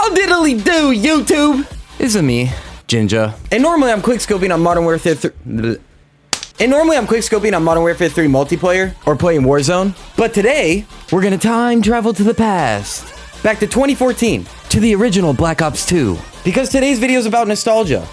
How diddly do, YouTube? This is me, Jinja. And normally I'm quickscoping on Modern Warfare 3 multiplayer or playing Warzone. But today, we're gonna time travel to the past. Back to 2014, to the original Black Ops 2. Because today's video is about nostalgia.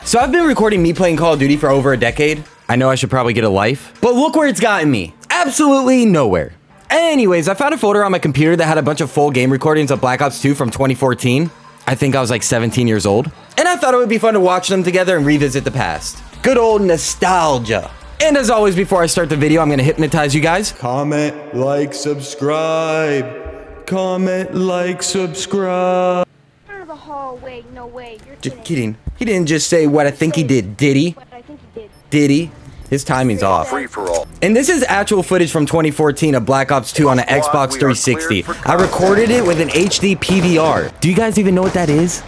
So I've been recording me playing Call of Duty for over a decade. I know I should probably get a life, but look where it's gotten me. Absolutely nowhere. Anyways, I found a folder on my computer that had a bunch of full game recordings of Black Ops 2 from 2014. I think I was like 17 years old. And I thought it would be fun to watch them together and revisit the past. Good old nostalgia. And as always, before I start the video, I'm gonna hypnotize you guys. Comment, like, subscribe. Comment, like, subscribe. Out of the hallway, no way. You're Just kidding. He didn't just say what I think he did, did he? What I think he did. Did he? His timing's off. Free for all. And this is actual footage from 2014 of Black Ops 2 on an Xbox 360. I recorded it with an HD PVR. Do you guys even know what that is?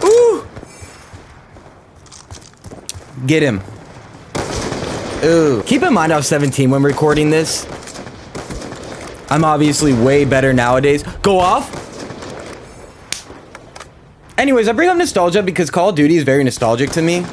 Ooh! Get him. Ooh. Keep in mind I was 17 when recording this. I'm obviously way better nowadays. Go off! Anyways, I bring up nostalgia because Call of Duty is very nostalgic to me.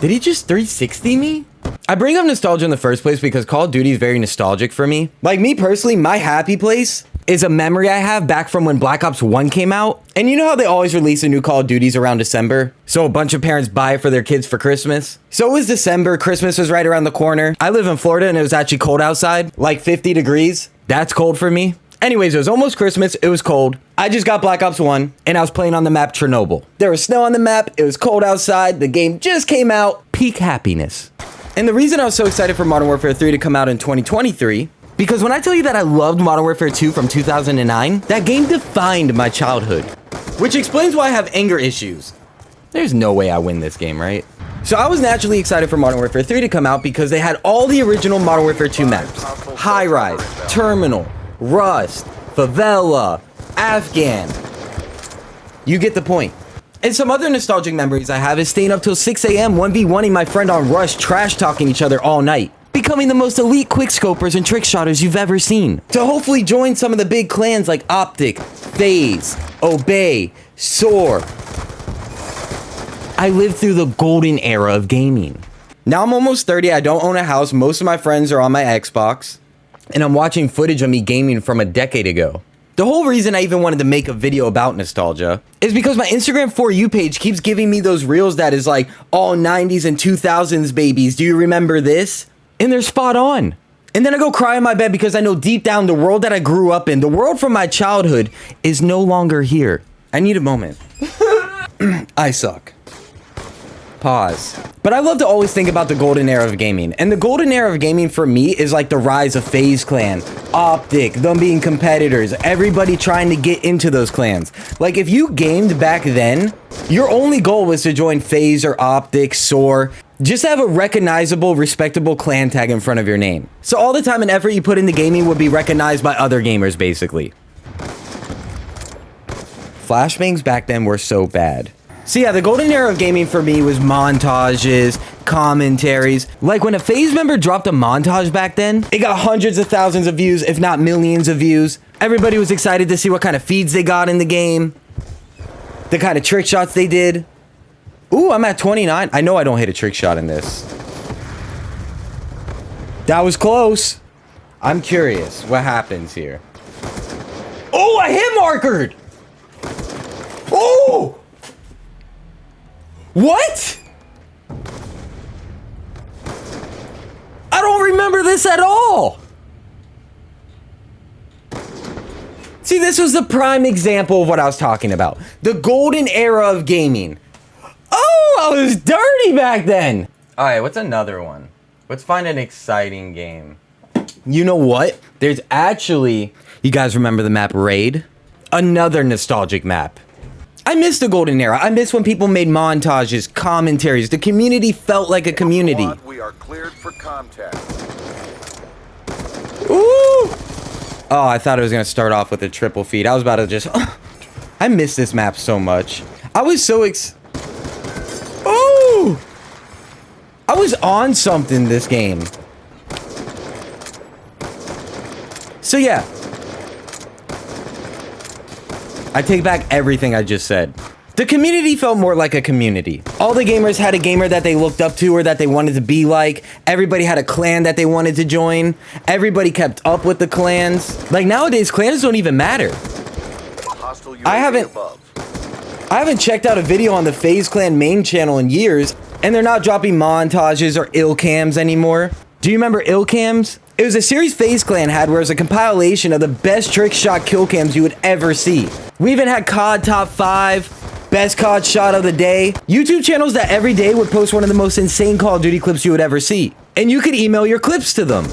Did he just 360 me? I bring up nostalgia in the first place because Call of Duty is very nostalgic for me. Like me personally, my happy place is a memory I have back from when Black Ops 1 came out. And you know how they always release a new Call of Duties around December? So a bunch of parents buy it for their kids for Christmas. So it was December, Christmas was right around the corner. I live in Florida and it was actually cold outside, like 50 degrees. That's cold for me. Anyways, it was almost Christmas, it was cold. I just got Black Ops 1, and I was playing on the map Chernobyl. There was snow on the map, it was cold outside, the game just came out. Peak happiness. And the reason I was so excited for Modern Warfare 3 to come out in 2023, because when I tell you that I loved Modern Warfare 2 from 2009, that game defined my childhood. Which explains why I have anger issues. There's no way I win this game, right? So I was naturally excited for Modern Warfare 3 to come out because they had all the original Modern Warfare 2 maps. High Rise, Terminal, Rust, Favela, Afghan. You get the point. And some other nostalgic memories I have is staying up till 6 a.m. 1v1ing my friend on Rush, trash talking each other all night. Becoming the most elite quickscopers and trick shotters you've ever seen. To hopefully join some of the big clans like Optic, FaZe, Obey, Soar. I lived through the golden era of gaming. Now I'm almost 30, I don't own a house, most of my friends are on my Xbox. And I'm watching footage of me gaming from a decade ago. The whole reason I even wanted to make a video about nostalgia is because my Instagram For You page keeps giving me those reels that is like, all 90s and 2000s babies, do you remember this? And they're spot on. And then I go cry in my bed because I know deep down the world that I grew up in, the world from my childhood, is no longer here. I need a moment. I suck. Pause. But I love to always think about the golden era of gaming. And the golden era of gaming for me is like the rise of FaZe Clan, Optic, them being competitors, everybody trying to get into those clans. Like if you gamed back then, your only goal was to join FaZe or Optic, Soar, just have a recognizable, respectable clan tag in front of your name. So all the time and effort you put into gaming would be recognized by other gamers basically. Flashbangs back then were so bad. So yeah, the golden era of gaming for me was montages, commentaries. Like when a FaZe member dropped a montage back then, it got hundreds of thousands of views, if not millions of views. Everybody was excited to see what kind of feeds they got in the game, the kind of trick shots they did. Ooh, I'm at 29. I know I don't hit a trick shot in this. That was close. I'm curious what happens here. Oh, I hit markered. Oh! What? I don't remember this at all. See, this was the prime example of what I was talking about. The golden era of gaming. Oh, I was dirty back then. All right, what's another one? Let's find an exciting game. You know what? There's actually, you guys remember the map Raid? Another nostalgic map. I miss the golden era. I miss when people made montages, commentaries. The community felt like a community. We are cleared for contact. Ooh! Oh, I thought it was gonna start off with a triple feed. I was about to just... I miss this map so much. I was so Oh! I was on something this game. So yeah, I take back everything I just said. The community felt more like a community. All the gamers had a gamer that they looked up to or that they wanted to be like. Everybody had a clan that they wanted to join. Everybody kept up with the clans. Like nowadays, clans don't even matter. I haven't checked out a video on the FaZe Clan main channel in years, and they're not dropping montages or ill cams anymore. Do you remember ill cams? It was a series FaZe Clan had where it was a compilation of the best trick shot kill cams you would ever see. We even had COD Top 5, Best COD Shot of the Day. YouTube channels that every day would post one of the most insane Call of Duty clips you would ever see. And you could email your clips to them.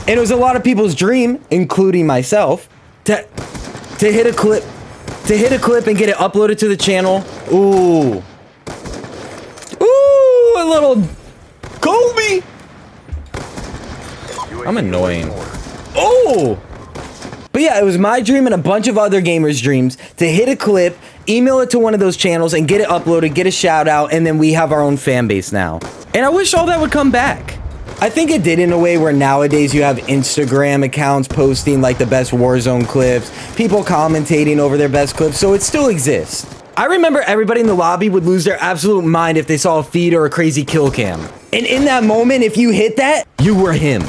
And it was a lot of people's dream, including myself, to hit a clip and get it uploaded to the channel. Ooh. Ooh, a little Kobe. I'm annoying. Oh! But yeah, it was my dream and a bunch of other gamers' dreams to hit a clip, email it to one of those channels, and get it uploaded, get a shout out, and then we have our own fan base now. And I wish all that would come back. I think it did in a way where nowadays you have Instagram accounts posting like the best Warzone clips, people commentating over their best clips, so it still exists. I remember everybody in the lobby would lose their absolute mind if they saw a feed or a crazy kill cam. And in that moment, if you hit that, you were him.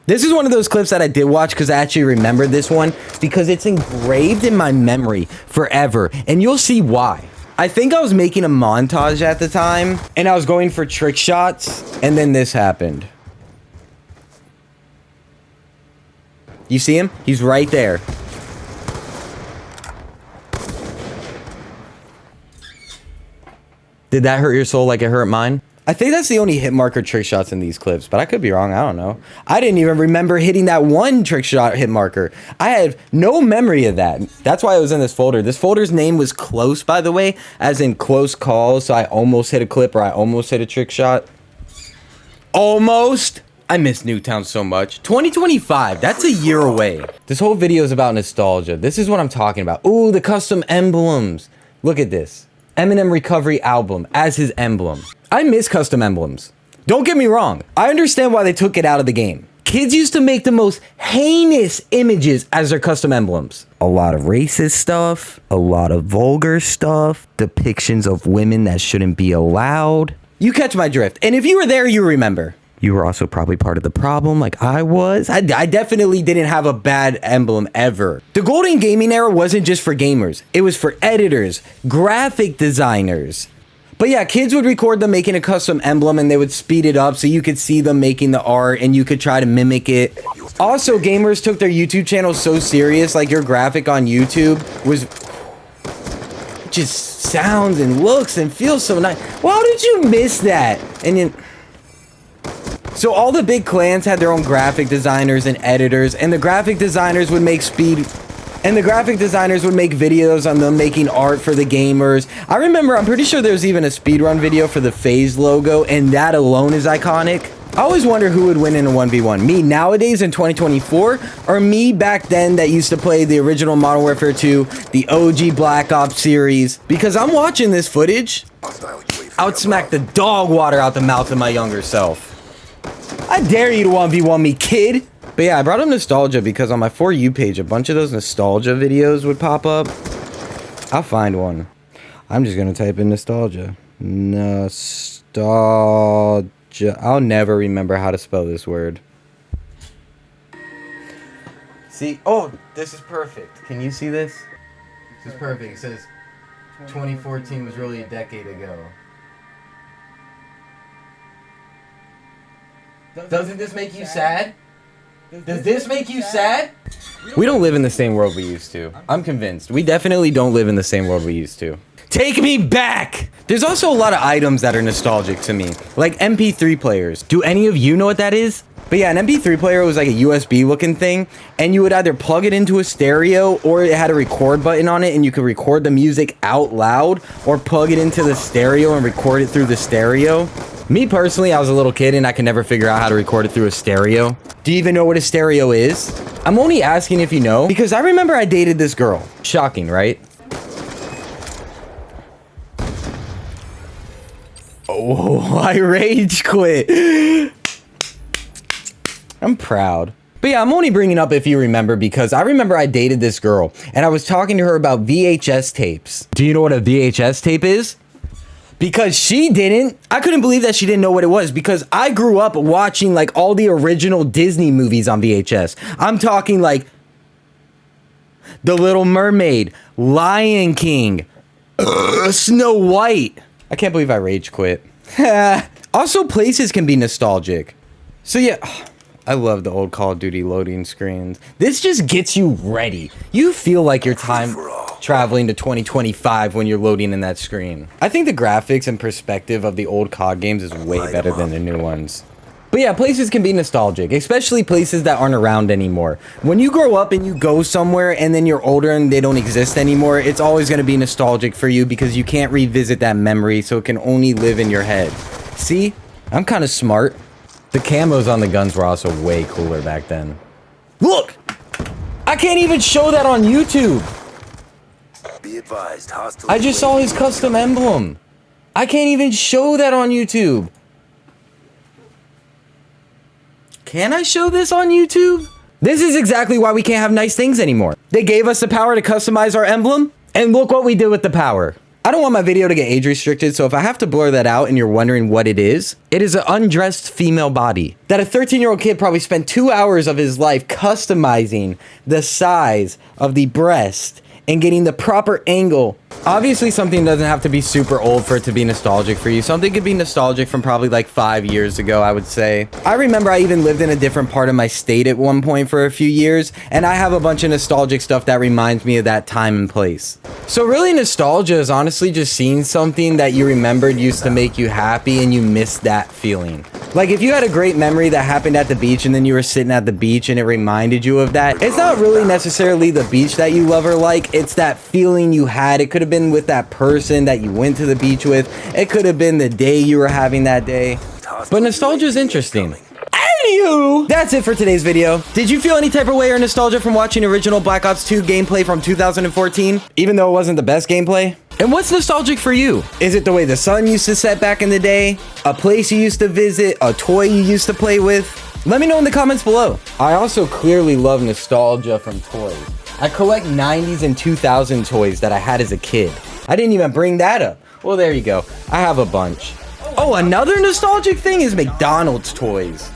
This is one of those clips that I did watch because I actually remembered this one because it's engraved in my memory forever, and you'll see why. I think I was making a montage at the time, and I was going for trick shots, and then this happened. You see him? He's right there. Did that hurt your soul like it hurt mine? I think that's the only hit marker trick shots in these clips, but I could be wrong. I don't know. I didn't even remember hitting that one trick shot hit marker. I have no memory of that. That's why it was in this folder. This folder's name was Close, by the way, as in close calls. So I almost hit a clip or I almost hit a trick shot. Almost. I miss Newtown so much. 2025, that's a year away. This whole video is about nostalgia. This is what I'm talking about. Ooh, the custom emblems. Look at this. Eminem Recovery album as his emblem. I miss custom emblems. Don't get me wrong. I understand why they took it out of the game. Kids used to make the most heinous images as their custom emblems. A lot of racist stuff, a lot of vulgar stuff, depictions of women that shouldn't be allowed. You catch my drift. And if you were there, you remember. You were also probably part of the problem like I was. I definitely didn't have a bad emblem ever. The golden gaming era wasn't just for gamers. It was for editors, graphic designers. But yeah, kids would record them making a custom emblem and they would speed it up so you could see them making the art and you could try to mimic it. Also, gamers took their YouTube channels so serious, like your graphic on YouTube was just sounds and looks and feels so nice. Well, how did you miss that? And then... So all the big clans had their own graphic designers and editors, and the graphic designers would make videos on them making art for the gamers. I remember, I'm pretty sure there's even a speedrun video for the FaZe logo, and that alone is iconic. I always wonder who would win in a 1v1, me nowadays in 2024, or me back then that used to play the original Modern Warfare 2, the OG Black Ops series, because I'm watching this footage, I would smack the dog water out the mouth of my younger self. I dare you to 1v1 me, kid. But yeah, I brought up nostalgia because on my For You page, a bunch of those nostalgia videos would pop up. I'll find one. I'm just going to type in nostalgia. Nostalgia. I'll never remember how to spell this word. See? Oh, this is perfect. Can you see this? This is perfect. It says 2014 was really a decade ago. Doesn't this make you sad? Does this make you sad? We don't live in the same world we used to. I'm convinced. We definitely don't live in the same world we used to. Take me back! There's also a lot of items that are nostalgic to me, like MP3 players. Do any of you know what that is? But yeah, an MP3 player was like a USB looking thing, and you would either plug it into a stereo or it had a record button on it and you could record the music out loud or plug it into the stereo and record it through the stereo. Me personally, I was a little kid and I could never figure out how to record it through a stereo. Do you even know what a stereo is? I'm only asking if you know, because I remember I dated this girl. Shocking, right? Oh, I rage quit. I'm proud. But yeah, I'm only bringing up if you remember because I remember I dated this girl and I was talking to her about VHS tapes. Do you know what a VHS tape is? Because she didn't. I couldn't believe that she didn't know what it was because I grew up watching like all the original Disney movies on VHS. I'm talking like The Little Mermaid, Lion King, Snow White. I can't believe I rage quit. Also, places can be nostalgic. So yeah, I love the old Call of Duty loading screens. This just gets you ready. You feel like you're time traveling to 2025 when you're loading in that screen. I think the graphics and perspective of the old COD games is way better than the new ones. But yeah, places can be nostalgic, especially places that aren't around anymore. When you grow up and you go somewhere and then you're older and they don't exist anymore, it's always going to be nostalgic for you because you can't revisit that memory, so it can only live in your head. See? I'm kind of smart. The camos on the guns were also way cooler back then. Look! I can't even show that on YouTube! Be advised, hostile. I just saw his custom emblem. I can't even show that on YouTube. Can I show this on YouTube? This is exactly why we can't have nice things anymore. They gave us the power to customize our emblem, and look what we did with the power. I don't want my video to get age restricted, so if I have to blur that out and you're wondering what it is an undressed female body that a 13-year-old kid probably spent 2 hours of his life customizing the size of the breast and getting the proper angle. Obviously, something doesn't have to be super old for it to be nostalgic for you. Something could be nostalgic from probably like 5 years ago, I would say. I remember I even lived in a different part of my state at one point for a few years, and I have a bunch of nostalgic stuff that reminds me of that time and place. So really, nostalgia is honestly just seeing something that you remembered used to make you happy and you miss that feeling. Like if you had a great memory that happened at the beach and then you were sitting at the beach and it reminded you of that, it's not really necessarily the beach that you love or like, it's that feeling you had. It could have been with that person that you went to the beach with. It could have been the day you were having that day. But nostalgia is interesting. Anywho, that's it for today's video. Did you feel any type of way or nostalgia from watching original Black Ops 2 gameplay from 2014, even though it wasn't the best gameplay? And what's nostalgic for you? Is it the way the sun used to set back in the day? A place you used to visit? A toy you used to play with? Let me know in the comments below. I also clearly love nostalgia from toys. I collect 90s and 2000 toys that I had as a kid. I didn't even bring that up. Well, there you go. I have a bunch. Oh, another nostalgic thing is McDonald's toys.